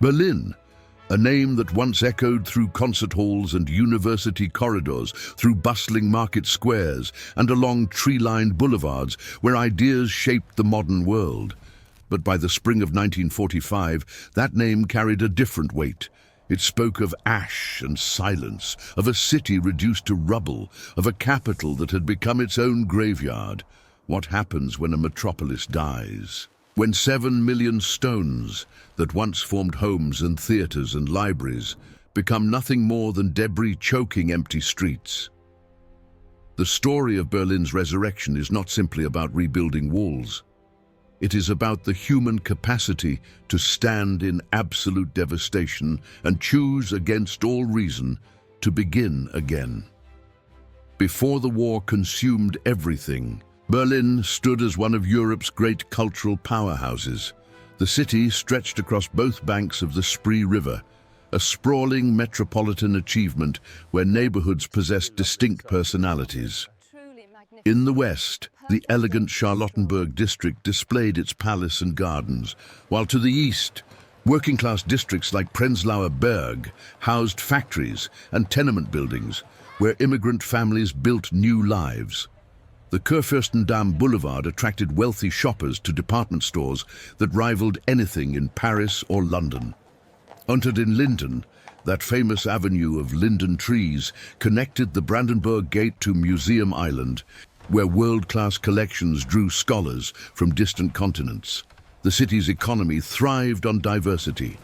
Berlin, a name that once echoed through concert halls and university corridors, through bustling market squares and along tree-lined boulevards where ideas shaped the modern world. But by the spring of 1945, that name carried a different weight. It spoke of ash and silence, of a city reduced to rubble, of a capital that had become its own graveyard. What happens when a metropolis dies? When 7 million stones that once formed homes and theatres and libraries become nothing more than debris choking empty streets. The story of Berlin's resurrection is not simply about rebuilding walls. It is about the human capacity to stand in absolute devastation and choose against all reason to begin again. Before the war consumed everything, Berlin stood as one of Europe's great cultural powerhouses. The city stretched across both banks of the Spree River, a sprawling metropolitan achievement where neighborhoods possessed distinct personalities. In the west, the elegant Charlottenburg district displayed its palace and gardens, while to the east, working-class districts like Prenzlauer Berg housed factories and tenement buildings where immigrant families built new lives. The Kurfürstendamm Boulevard attracted wealthy shoppers to department stores that rivaled anything in Paris or London. Unter den Linden, that famous avenue of linden trees, connected the Brandenburg Gate to Museum Island, where world-class collections drew scholars from distant continents. The city's economy thrived on diversity.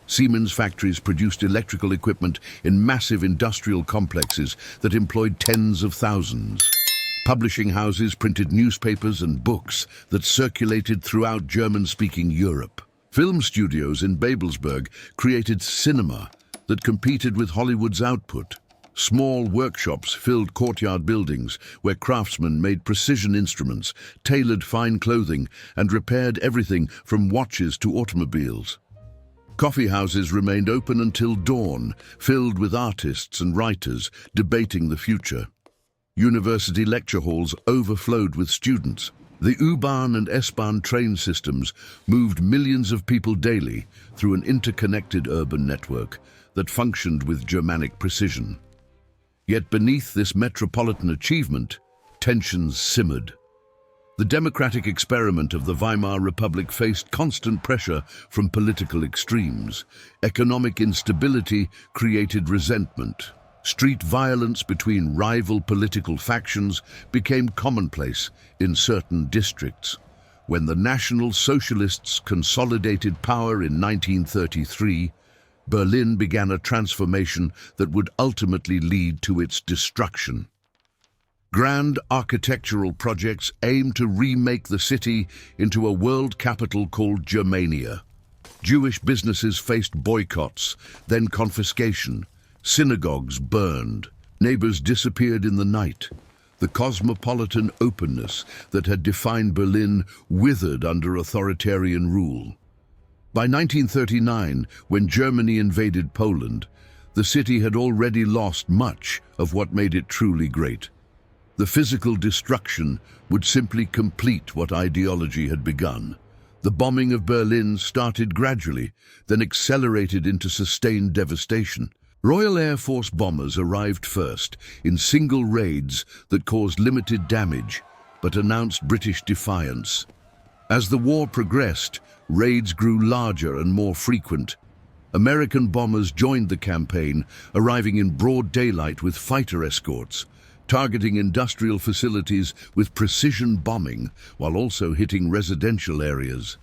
Siemens factories produced electrical equipment in massive industrial complexes that employed tens of thousands. Publishing houses printed newspapers and books that circulated throughout German-speaking Europe. Film studios in Babelsberg created cinema that competed with Hollywood's output. Small workshops filled courtyard buildings where craftsmen made precision instruments, tailored fine clothing, and repaired everything from watches to automobiles. Coffee houses remained open until dawn, filled with artists and writers debating the future. University lecture halls overflowed with students. The U-Bahn and S-Bahn train systems moved millions of people daily through an interconnected urban network that functioned with Germanic precision. Yet beneath this metropolitan achievement, tensions simmered. The democratic experiment of the Weimar Republic faced constant pressure from political extremes. Economic instability created resentment. Street violence between rival political factions became commonplace in certain districts. When the National Socialists consolidated power in 1933, Berlin began a transformation that would ultimately lead to its destruction. Grand architectural projects aimed to remake the city into a world capital called Germania. Jewish businesses faced boycotts, then confiscation. Synagogues burned. Neighbors disappeared in the night. The cosmopolitan openness that had defined Berlin withered under authoritarian rule. By 1939, when Germany invaded Poland, the city had already lost much of what made it truly great. The physical destruction would simply complete what ideology had begun. The bombing of Berlin started gradually, then accelerated into sustained devastation. Royal Air Force bombers arrived first in single raids that caused limited damage, but announced British defiance. As the war progressed, raids grew larger and more frequent. American bombers joined the campaign, arriving in broad daylight with fighter escorts, targeting industrial facilities with precision bombing while also hitting residential areas.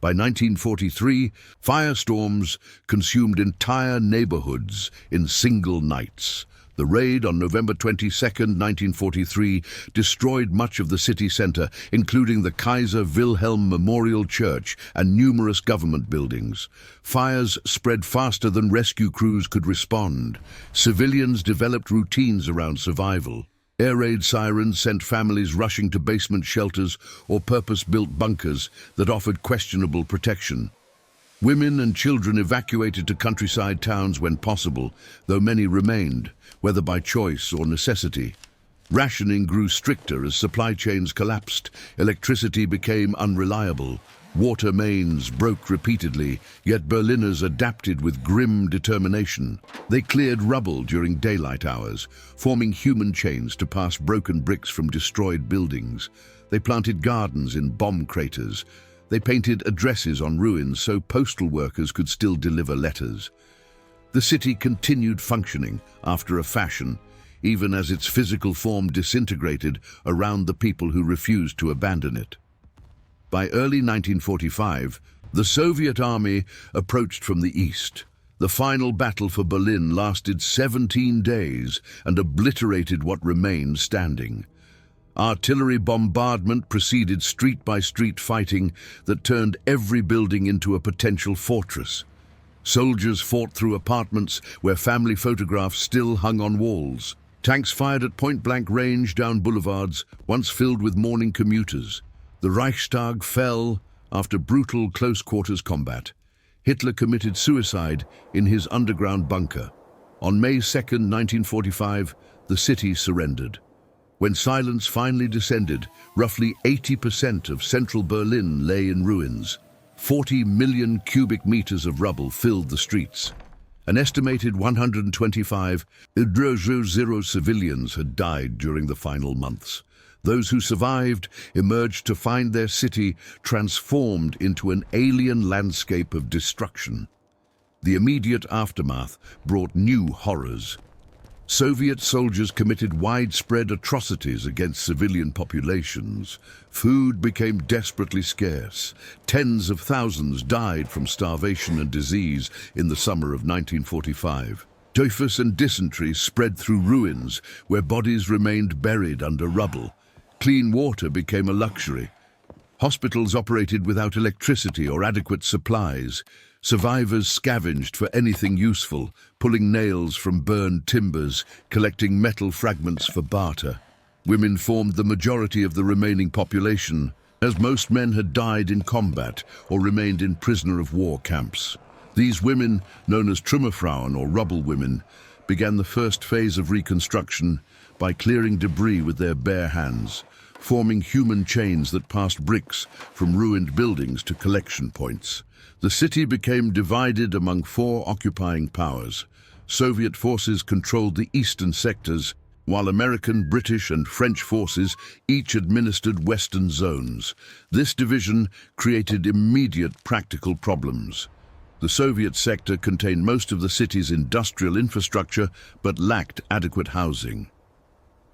By 1943, firestorms consumed entire neighborhoods in single nights. The raid on November 22, 1943, destroyed much of the city center, including the Kaiser Wilhelm Memorial Church and numerous government buildings. Fires spread faster than rescue crews could respond. Civilians developed routines around survival. Air raid sirens sent families rushing to basement shelters or purpose-built bunkers that offered questionable protection. Women and children evacuated to countryside towns when possible, though many remained, whether by choice or necessity. Rationing grew stricter as supply chains collapsed, electricity became unreliable. Water mains broke repeatedly, yet Berliners adapted with grim determination. They cleared rubble during daylight hours, forming human chains to pass broken bricks from destroyed buildings. They planted gardens in bomb craters. They painted addresses on ruins so postal workers could still deliver letters. The city continued functioning after a fashion, even as its physical form disintegrated around the people who refused to abandon it. By early 1945, the Soviet army approached from the east. The final battle for Berlin lasted 17 days and obliterated what remained standing. Artillery bombardment preceded street-by-street fighting that turned every building into a potential fortress. Soldiers fought through apartments where family photographs still hung on walls. Tanks fired at point-blank range down boulevards, once filled with mourning commuters. The Reichstag fell after brutal close-quarters combat. Hitler committed suicide in his underground bunker. On May 2, 1945, the city surrendered. When silence finally descended, roughly 80% of central Berlin lay in ruins. 40 million cubic meters of rubble filled the streets. An estimated 125,000 civilians had died during the final months. Those who survived emerged to find their city transformed into an alien landscape of destruction. The immediate aftermath brought new horrors. Soviet soldiers committed widespread atrocities against civilian populations. Food became desperately scarce. Tens of thousands died from starvation and disease in the summer of 1945. Typhus and dysentery spread through ruins where bodies remained buried under rubble. Clean water became a luxury. Hospitals operated without electricity or adequate supplies. Survivors scavenged for anything useful, pulling nails from burned timbers, collecting metal fragments for barter. Women formed the majority of the remaining population, as most men had died in combat or remained in prisoner-of-war camps. These women, known as Trümmerfrauen or rubble women, began the first phase of reconstruction by clearing debris with their bare hands, forming human chains that passed bricks from ruined buildings to collection points. The city became divided among four occupying powers. Soviet forces controlled the eastern sectors, while American, British, and French forces each administered western zones. This division created immediate practical problems. The Soviet sector contained most of the city's industrial infrastructure, but lacked adequate housing.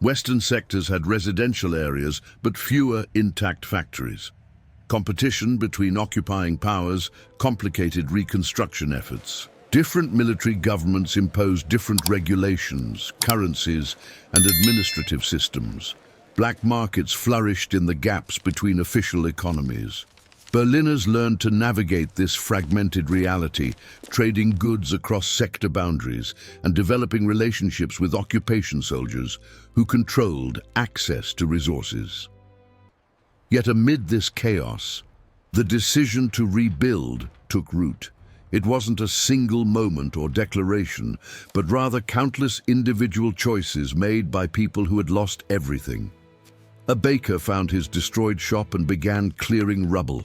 Western sectors had residential areas, but fewer intact factories. Competition between occupying powers complicated reconstruction efforts. Different military governments imposed different regulations, currencies, and administrative systems. Black markets flourished in the gaps between official economies. Berliners learned to navigate this fragmented reality, trading goods across sector boundaries and developing relationships with occupation soldiers who controlled access to resources. Yet amid this chaos, the decision to rebuild took root. It wasn't a single moment or declaration, but rather countless individual choices made by people who had lost everything. A baker found his destroyed shop and began clearing rubble.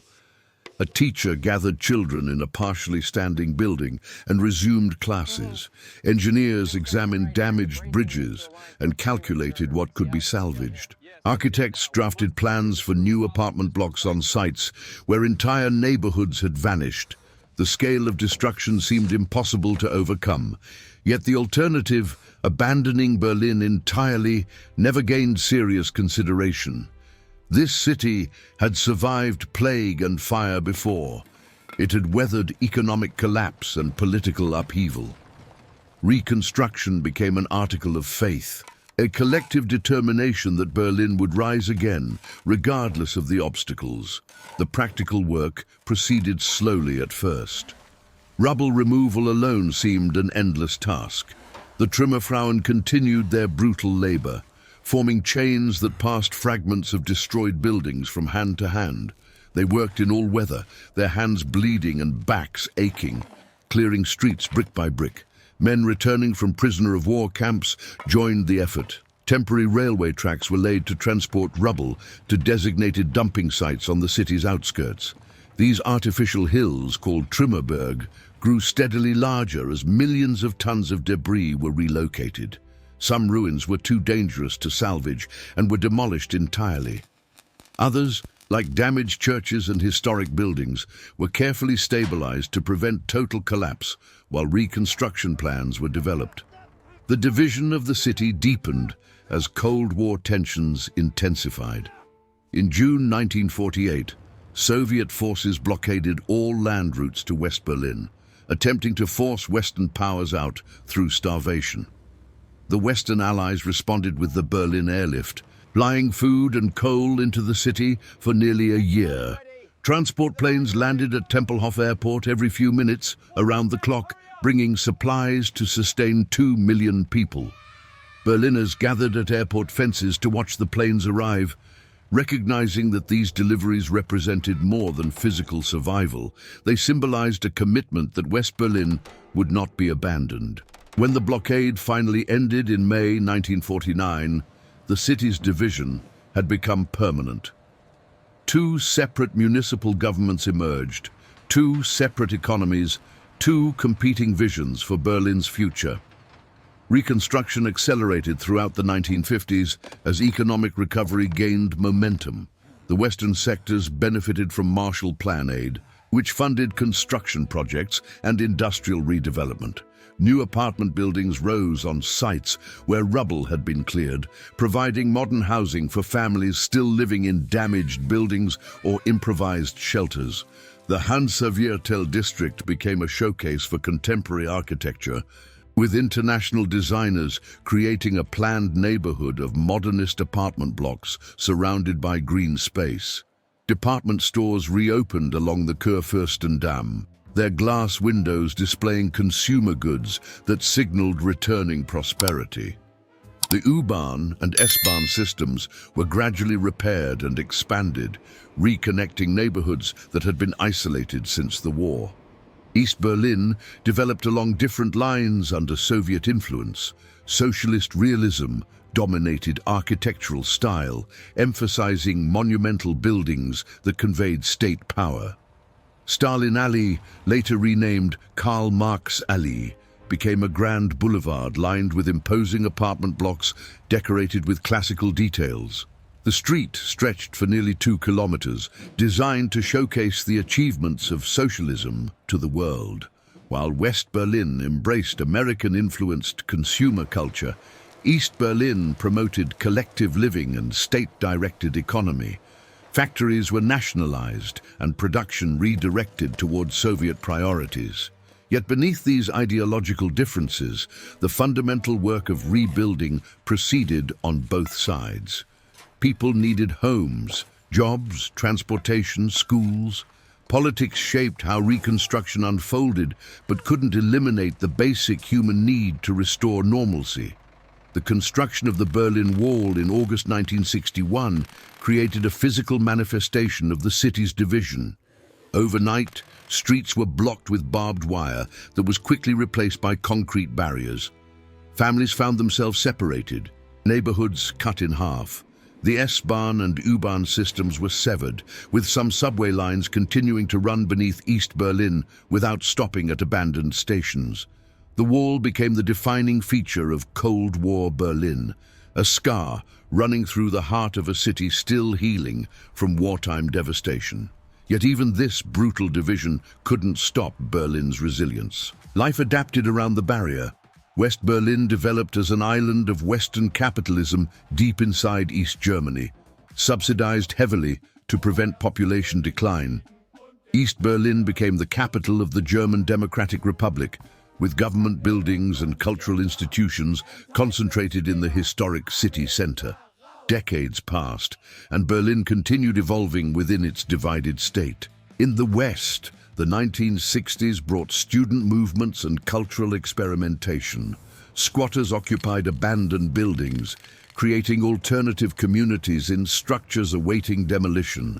A teacher gathered children in a partially standing building and resumed classes. Engineers examined damaged bridges and calculated what could be salvaged. Architects drafted plans for new apartment blocks on sites where entire neighborhoods had vanished. The scale of destruction seemed impossible to overcome. Yet the alternative, abandoning Berlin entirely, never gained serious consideration. This city had survived plague and fire before. It had weathered economic collapse and political upheaval. Reconstruction became an article of faith, a collective determination that Berlin would rise again, regardless of the obstacles. The practical work proceeded slowly at first. Rubble removal alone seemed an endless task. The Trümmerfrauen continued their brutal labor, forming chains that passed fragments of destroyed buildings from hand to hand. They worked in all weather, their hands bleeding and backs aching, clearing streets brick by brick. Men returning from prisoner-of-war camps joined the effort. Temporary railway tracks were laid to transport rubble to designated dumping sites on the city's outskirts. These artificial hills, called Trümmerberg, grew steadily larger as millions of tons of debris were relocated. Some ruins were too dangerous to salvage and were demolished entirely. Others, like damaged churches and historic buildings, were carefully stabilized to prevent total collapse while reconstruction plans were developed. The division of the city deepened as Cold War tensions intensified. In June 1948, Soviet forces blockaded all land routes to West Berlin, attempting to force Western powers out through starvation. The Western Allies responded with the Berlin Airlift, flying food and coal into the city for nearly a year. Transport planes landed at Tempelhof Airport every few minutes, around the clock, bringing supplies to sustain 2 million people. Berliners gathered at airport fences to watch the planes arrive. Recognizing that these deliveries represented more than physical survival, they symbolized a commitment that West Berlin would not be abandoned. When the blockade finally ended in May 1949, the city's division had become permanent. Two separate municipal governments emerged, two separate economies, two competing visions for Berlin's future. Reconstruction accelerated throughout the 1950s as economic recovery gained momentum. The Western sectors benefited from Marshall Plan aid, which funded construction projects and industrial redevelopment. New apartment buildings rose on sites where rubble had been cleared, providing modern housing for families still living in damaged buildings or improvised shelters. The Hansa-Viertel district became a showcase for contemporary architecture, with international designers creating a planned neighborhood of modernist apartment blocks surrounded by green space. Department stores reopened along the Kurfürstendamm, their glass windows displaying consumer goods that signaled returning prosperity. The U-Bahn and S-Bahn systems were gradually repaired and expanded, reconnecting neighborhoods that had been isolated since the war. East Berlin developed along different lines under Soviet influence. Socialist realism dominated architectural style, emphasizing monumental buildings that conveyed state power. Stalin Alley, later renamed Karl Marx Alley, became a grand boulevard lined with imposing apartment blocks decorated with classical details. The street stretched for nearly 2 kilometers, designed to showcase the achievements of socialism to the world. While West Berlin embraced American-influenced consumer culture, East Berlin promoted collective living and state-directed economy. Factories were nationalized and production redirected toward Soviet priorities. Yet beneath these ideological differences, the fundamental work of rebuilding proceeded on both sides. People needed homes, jobs, transportation, schools. Politics shaped how reconstruction unfolded, but couldn't eliminate the basic human need to restore normalcy. The construction of the Berlin Wall in August 1961 created a physical manifestation of the city's division. Overnight, streets were blocked with barbed wire that was quickly replaced by concrete barriers. Families found themselves separated, neighborhoods cut in half. The S-Bahn and U-Bahn systems were severed, with some subway lines continuing to run beneath East Berlin without stopping at abandoned stations. The wall became the defining feature of Cold War Berlin, a scar running through the heart of a city still healing from wartime devastation. Yet even this brutal division couldn't stop Berlin's resilience. Life adapted around the barrier. West Berlin developed as an island of Western capitalism deep inside East Germany, subsidized heavily to prevent population decline. East Berlin became the capital of the German Democratic Republic, with government buildings and cultural institutions concentrated in the historic city center. Decades passed, and Berlin continued evolving within its divided state. In the West, the 1960s brought student movements and cultural experimentation. Squatters occupied abandoned buildings, creating alternative communities in structures awaiting demolition.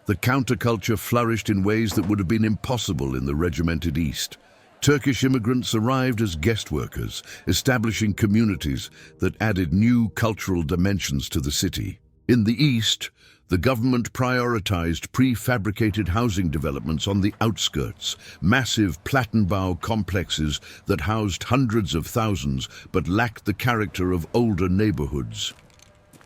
The counterculture flourished in ways that would have been impossible in the regimented East. Turkish immigrants arrived as guest workers, establishing communities that added new cultural dimensions to the city. In the East, The government prioritized prefabricated housing developments on the outskirts, massive Plattenbau complexes that housed hundreds of thousands but lacked the character of older neighborhoods.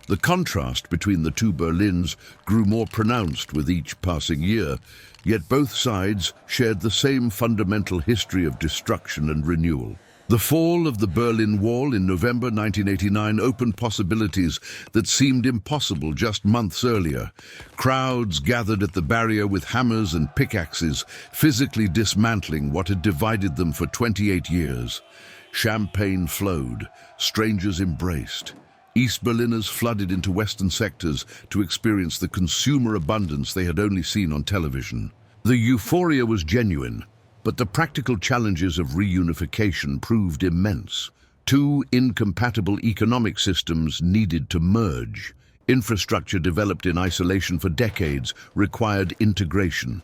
The contrast between the two Berlins grew more pronounced with each passing year, yet both sides shared the same fundamental history of destruction and renewal. The fall of the Berlin Wall in November 1989 opened possibilities that seemed impossible just months earlier. Crowds gathered at the barrier with hammers and pickaxes, physically dismantling what had divided them for 28 years. Champagne flowed, strangers embraced. East Berliners flooded into western sectors to experience the consumer abundance they had only seen on television. The euphoria was genuine, but the practical challenges of reunification proved immense. Two incompatible economic systems needed to merge. Infrastructure developed in isolation for decades required integration.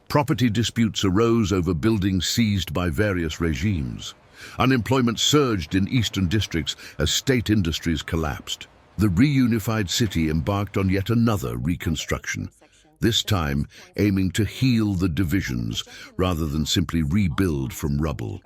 Property disputes arose over buildings seized by various regimes. Unemployment surged in eastern districts as state industries collapsed. The reunified city embarked on yet another reconstruction, this time aiming to heal the divisions rather than simply rebuild from rubble.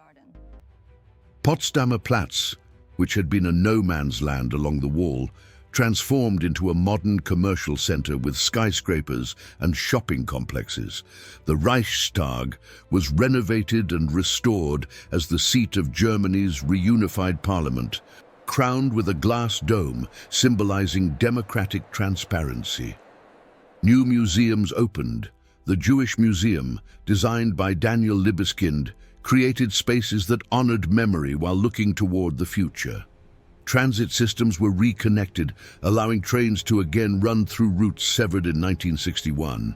Potsdamer Platz, which had been a no-man's land along the wall, transformed into a modern commercial center with skyscrapers and shopping complexes. The Reichstag was renovated and restored as the seat of Germany's reunified parliament, crowned with a glass dome symbolizing democratic transparency. New museums opened. The Jewish Museum, designed by Daniel Libeskind, created spaces that honored memory while looking toward the future. Transit systems were reconnected, allowing trains to again run through routes severed in 1961.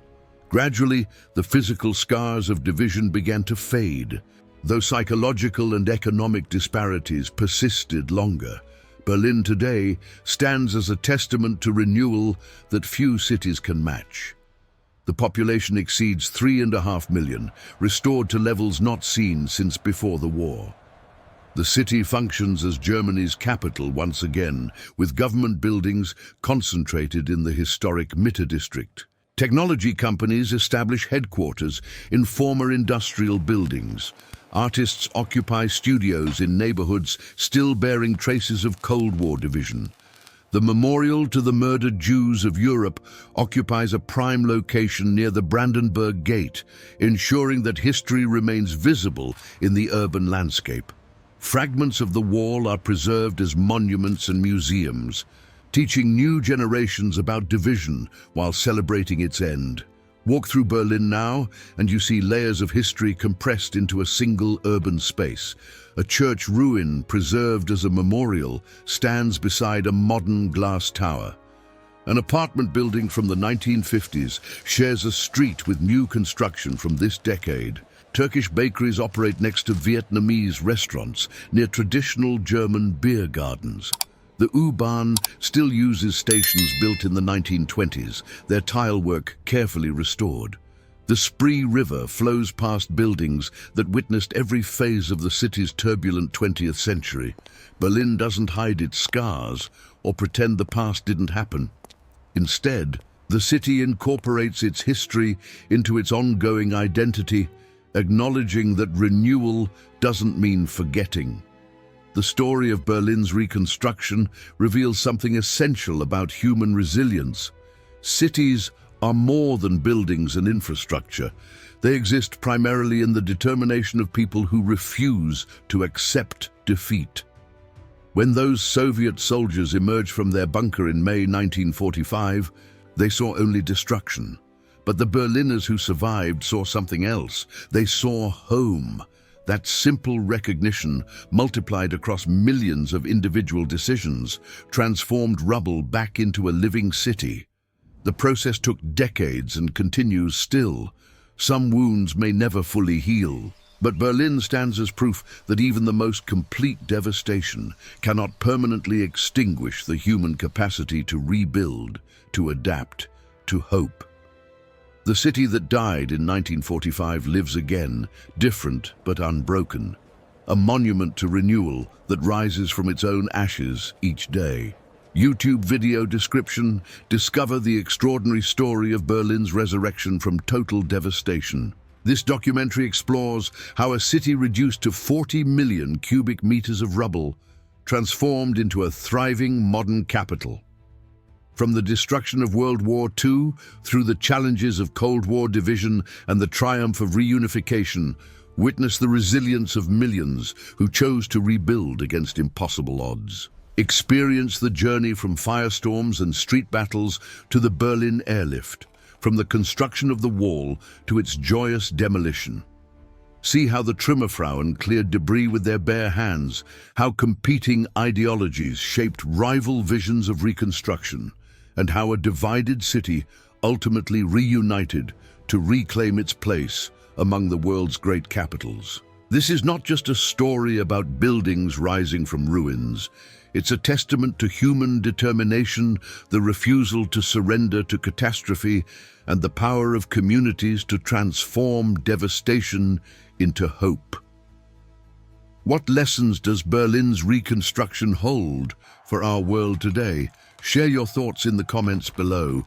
Gradually, the physical scars of division began to fade, though psychological and economic disparities persisted longer. Berlin today stands as a testament to renewal that few cities can match. The population exceeds 3.5 million, restored to levels not seen since before the war. The city functions as Germany's capital once again, with government buildings concentrated in the historic Mitte district. Technology companies establish headquarters in former industrial buildings. Artists occupy studios in neighborhoods still bearing traces of Cold War division. The memorial to the murdered Jews of Europe occupies a prime location near the Brandenburg Gate, ensuring that history remains visible in the urban landscape. Fragments of the wall are preserved as monuments and museums, teaching new generations about division while celebrating its end. Walk through Berlin now, and you see layers of history compressed into a single urban space. A church ruin, preserved as a memorial, stands beside a modern glass tower. An apartment building from the 1950s shares a street with new construction from this decade. Turkish bakeries operate next to Vietnamese restaurants near traditional German beer gardens. The U-Bahn still uses stations built in the 1920s, their tilework carefully restored. The Spree River flows past buildings that witnessed every phase of the city's turbulent 20th century. Berlin doesn't hide its scars or pretend the past didn't happen. Instead, the city incorporates its history into its ongoing identity, acknowledging that renewal doesn't mean forgetting. The story of Berlin's reconstruction reveals something essential about human resilience. Cities are more than buildings and infrastructure. They exist primarily in the determination of people who refuse to accept defeat. When those Soviet soldiers emerged from their bunker in May 1945, they saw only destruction. But the Berliners who survived saw something else. They saw home. That simple recognition, multiplied across millions of individual decisions, transformed rubble back into a living city. The process took decades and continues still. Some wounds may never fully heal, but Berlin stands as proof that even the most complete devastation cannot permanently extinguish the human capacity to rebuild, to adapt, to hope. The city that died in 1945 lives again, different but unbroken, a monument to renewal that rises from its own ashes each day. YouTube video description: discover the extraordinary story of Berlin's resurrection from total devastation. This documentary explores how a city reduced to 40 million cubic meters of rubble transformed into a thriving modern capital. From the destruction of World War II through the challenges of Cold War division and the triumph of reunification, witness the resilience of millions who chose to rebuild against impossible odds. Experience the journey from firestorms and street battles to the Berlin Airlift, from the construction of the wall to its joyous demolition. See how the Trümmerfrauen cleared debris with their bare hands, how competing ideologies shaped rival visions of reconstruction, and how a divided city ultimately reunited to reclaim its place among the world's great capitals. This is not just a story about buildings rising from ruins. It's a testament to human determination, the refusal to surrender to catastrophe, and the power of communities to transform devastation into hope. What lessons does Berlin's reconstruction hold for our world today? Share your thoughts in the comments below.